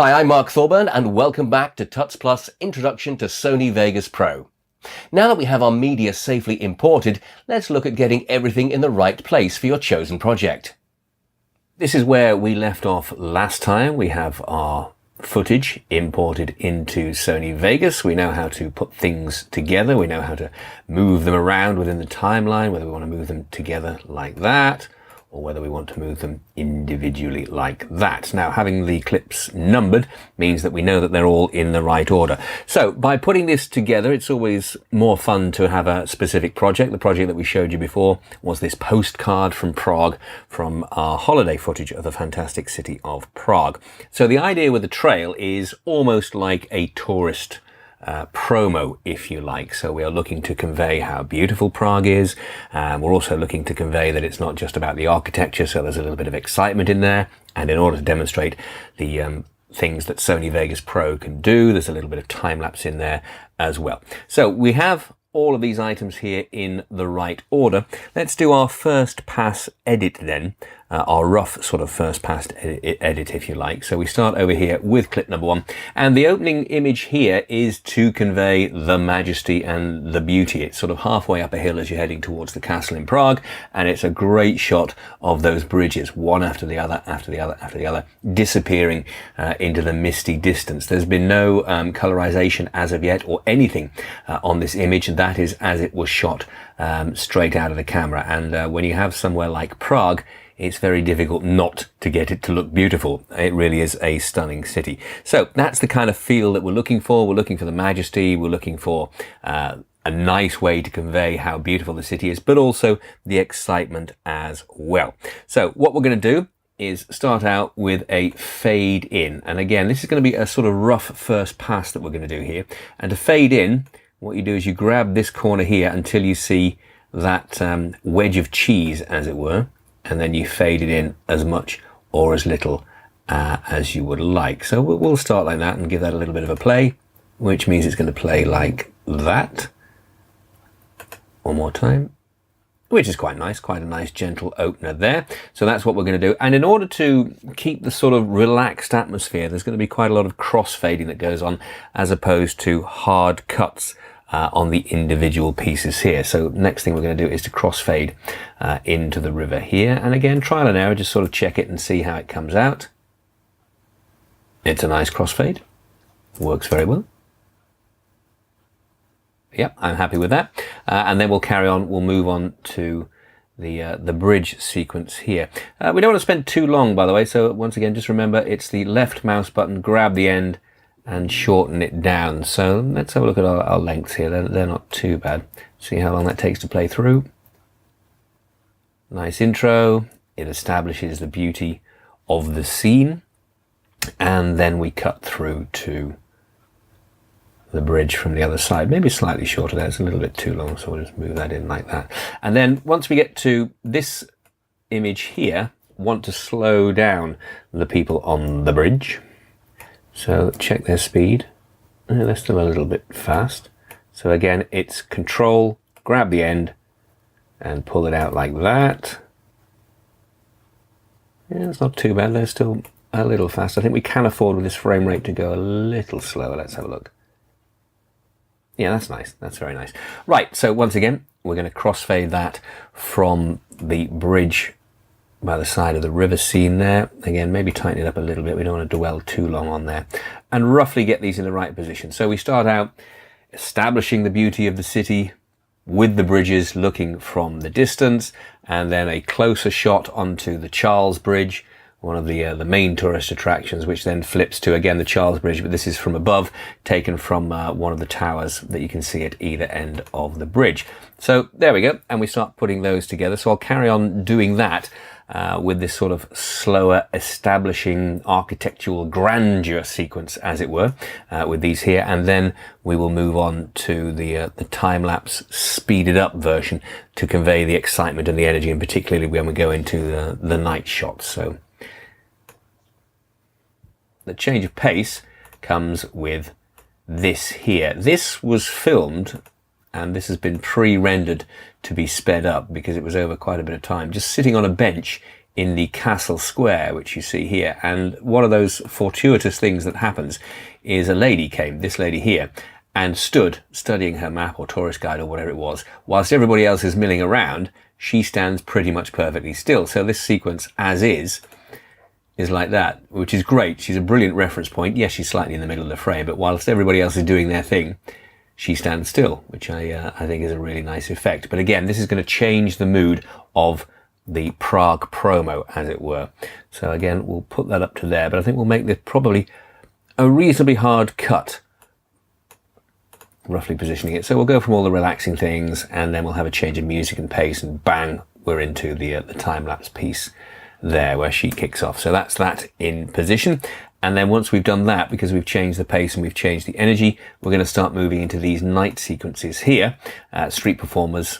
Hi, I'm Mark Thorburn and welcome back to Tuts Plus Introduction to Sony Vegas Pro. Now that we have our media safely imported, let's look at getting everything in the right place for your chosen project. This is where we left off last time. We have our footage imported into Sony Vegas. We know how to put things together. We know how to move them around within the timeline, whether we want to move them together like that, or whether we want to move them individually like that. Now, having the clips numbered means that we know that they're all in the right order. So by putting this together, it's always more fun to have a specific project. The project that we showed you before was this postcard from Prague, from our holiday footage of the fantastic city of Prague. So the idea with the trail is almost like a tourist promo, if you like. So we are looking to convey how beautiful Prague is. We're also looking to convey that it's not just about the architecture, so there's a little bit of excitement in there. And in order to demonstrate the things that Sony Vegas Pro can do, there's a little bit of time lapse in there as well. So we have all of these items here in the right order. Let's do our first pass edit then, our rough sort of first pass edit, if you like. So we start over here with clip number 1, and the opening image here is to convey the majesty and the beauty. It's sort of halfway up a hill as you're heading towards the castle in Prague, and it's a great shot of those bridges, one after the other, after the other, after the other, disappearing into the misty distance. There's been no colorization as of yet or anything on this image. That is as it was shot straight out of the camera. And when you have somewhere like Prague, it's very difficult not to get it to look beautiful. It really is a stunning city. So that's the kind of feel that we're looking for. We're looking for the majesty. We're looking for a nice way to convey how beautiful the city is, but also the excitement as well. So what we're going to do is start out with a fade in. And again, this is going to be a sort of rough first pass that we're going to do here. And to fade in, what you do is you grab this corner here until you see that wedge of cheese, as it were, and then you fade it in as much or as little as you would like. So we'll start like that and give that a little bit of a play, which means it's going to play like that. One more time, which is quite nice, quite a nice gentle opener there. So that's what we're going to do. And in order to keep the sort of relaxed atmosphere, there's going to be quite a lot of crossfading that goes on as opposed to hard cuts on the individual pieces here. So next thing we're going to do is to crossfade into the river here. And again, trial and error, just sort of check it and see how it comes out. It's a nice crossfade. Works very well. Yep, I'm happy with that. And then we'll carry on. We'll move on to the bridge sequence here. We don't want to spend too long, by the way. So once again, just remember it's the left mouse button, grab the end and shorten it down. So let's have a look at our lengths here. They're not too bad. See how long that takes to play through. Nice intro. It establishes the beauty of the scene. And then we cut through to the bridge from the other side. Maybe slightly shorter there. It's a little bit too long, so we'll just move that in like that. And then once we get to this image here, want to slow down the people on the bridge. So check their speed. They're still a little bit fast. So again, it's control, grab the end and pull it out like that. Yeah, it's not too bad. They're still a little fast. I think we can afford with this frame rate to go a little slower. Let's have a look. Yeah, that's nice. That's very nice. Right, so once again, we're going to crossfade that from the bridge by the side of the river scene there. Again, maybe tighten it up a little bit. We don't want to dwell too long on there. And roughly get these in the right position. So we start out establishing the beauty of the city with the bridges looking from the distance, and then a closer shot onto the Charles Bridge, one of the main tourist attractions, which then flips to, again, the Charles Bridge, but this is from above, taken from one of the towers that you can see at either end of the bridge. So there we go, and we start putting those together. So I'll carry on doing that with this sort of slower establishing architectural grandeur sequence, as it were, with these here, and then we will move on to the time-lapse speeded up version to convey the excitement and the energy, and particularly when we go into the night shots. So the change of pace comes with this here. This was filmed and this has been pre-rendered to be sped up because it was over quite a bit of time, just sitting on a bench in the castle square, which you see here. And one of those fortuitous things that happens is a lady came, this lady here, and stood studying her map or tourist guide or whatever it was, whilst everybody else is milling around. She stands pretty much perfectly still. So this sequence, as is like that, which is great. She's a brilliant reference point. Yes, she's slightly in the middle of the frame, but whilst everybody else is doing their thing, she stands still, which I think is a really nice effect. But again, this is going to change the mood of the Prague promo, as it were. So again, we'll put that up to there, but I think we'll make this probably a reasonably hard cut, roughly positioning it. So we'll go from all the relaxing things, and then we'll have a change of music and pace, and bang, we're into the time-lapse piece there where she kicks off. So that's that in position. And then once we've done that, because we've changed the pace and we've changed the energy, we're going to start moving into these night sequences here, street performers,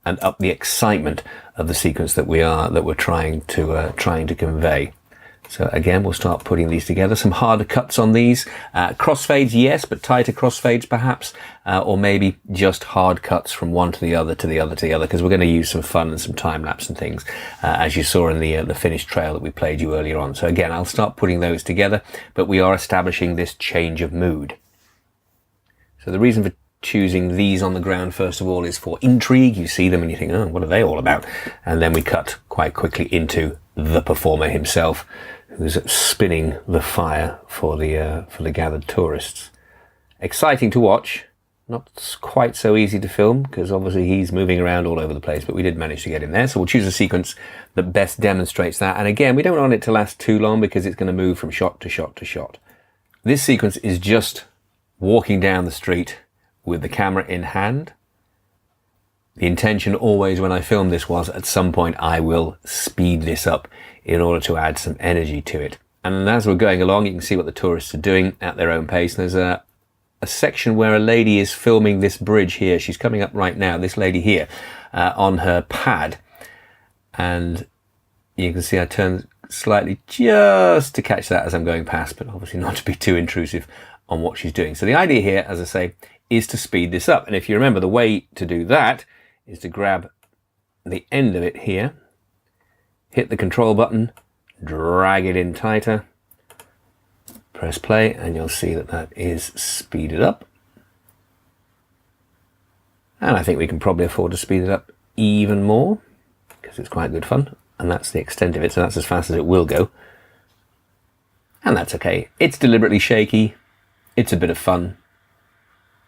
and up the excitement of the sequence that we're trying to convey. So again, we'll start putting these together. Some harder cuts on these. Crossfades, yes, but tighter crossfades perhaps, or maybe just hard cuts from one to the other, to the other, to the other, because we're going to use some fun and some time lapse and things, as you saw in the finished trail that we played you earlier on. So again, I'll start putting those together, but we are establishing this change of mood. So the reason for choosing these on the ground, first of all, is for intrigue. You see them and you think, oh, what are they all about? And then we cut quite quickly into the performer himself, who's spinning the fire for the gathered tourists. Exciting to watch. Not quite so easy to film, because obviously he's moving around all over the place, but we did manage to get in there. So we'll choose a sequence that best demonstrates that. And again, we don't want it to last too long, because it's going to move from shot to shot to shot. This sequence is just walking down the street with the camera in hand. The intention always when I filmed this was, at some point I will speed this up in order to add some energy to it. And as we're going along, you can see what the tourists are doing at their own pace. And there's a section where a lady is filming this bridge here. She's coming up right now, this lady here, on her pad. And you can see I turn slightly just to catch that as I'm going past, but obviously not to be too intrusive on what she's doing. So the idea here, as I say, is to speed this up. And if you remember, the way to do that is to grab the end of it here, hit the control button, drag it in tighter, press play, and you'll see that that is speeded up. And I think we can probably afford to speed it up even more, because it's quite good fun. And that's the extent of it, so that's as fast as it will go. And that's okay. It's deliberately shaky. It's a bit of fun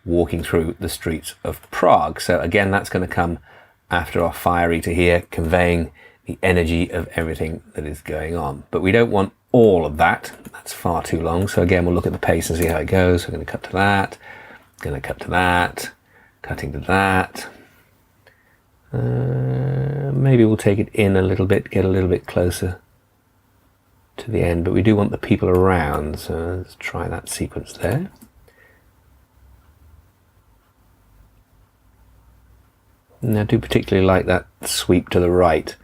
walking through the streets of Prague. So again, that's going to come after our fire eater here, conveying the energy of everything that is going on. But we don't want all of that. That's far too long. So again, we'll look at the pace and see how it goes. We're going to cut to that, going to cut to that, cutting to that. Maybe we'll take it in a little bit, get a little bit closer to the end, but we do want the people around. So let's try that sequence there. And I do particularly like that sweep to the right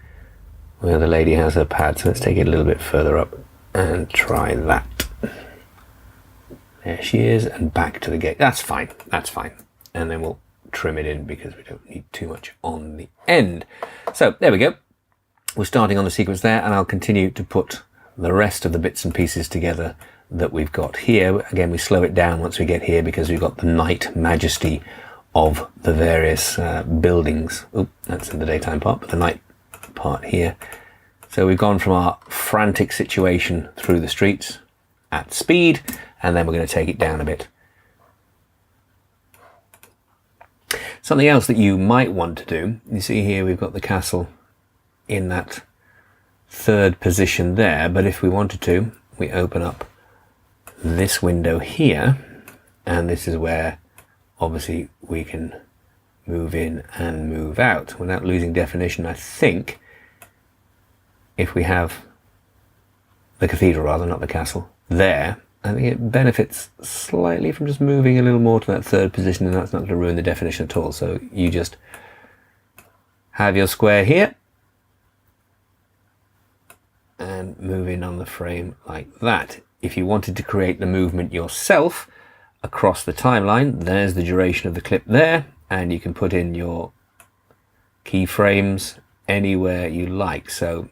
where the lady has her pad. So let's take it a little bit further up and try that. There she is, and back to the gate. That's fine. That's fine. And then we'll trim it in because we don't need too much on the end. So there we go. We're starting on the sequence there, and I'll continue to put the rest of the bits and pieces together that we've got here. Again, we slow it down once we get here because we've got the night majesty of the various buildings. Oh, that's in the daytime part, but the night part here. So we've gone from our frantic situation through the streets at speed, and then we're going to take it down a bit. Something else that you might want to do, you see here we've got the castle in that third position there, but if we wanted to, we open up this window here, and this is where obviously we can move in and move out without losing definition. I think if we have the cathedral, rather, not the castle, there, I think it benefits slightly from just moving a little more to that third position, and that's not going to ruin the definition at all. So you just have your square here and move in on the frame like that. If you wanted to create the movement yourself across the timeline, there's the duration of the clip there, and you can put in your keyframes, anywhere you like. So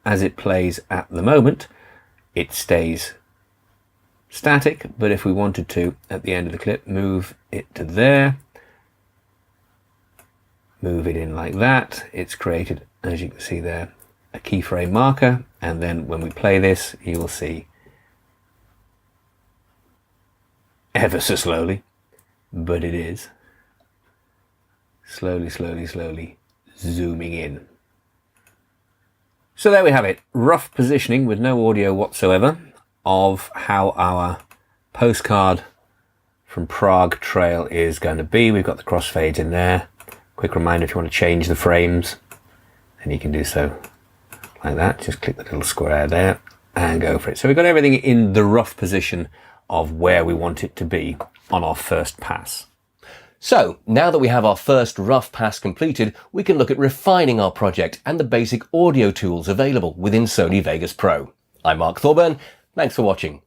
as it plays at the moment, it stays static, but if we wanted to, at the end of the clip, move it to there, move it in like that, it's created, as you can see there, a keyframe marker, and then when we play this, you will see ever so slowly, but it is slowly zooming in. So there we have it, rough positioning with no audio whatsoever of how our postcard from Prague trail is going to be. We've got the crossfades in there. Quick reminder, if you want to change the frames, then you can do so like that. Just click the little square there and go for it. So we've got everything in the rough position of where we want it to be on our first pass. So, now that we have our first rough pass completed, we can look at refining our project and the basic audio tools available within Sony Vegas Pro. I'm Mark Thorburn. Thanks for watching.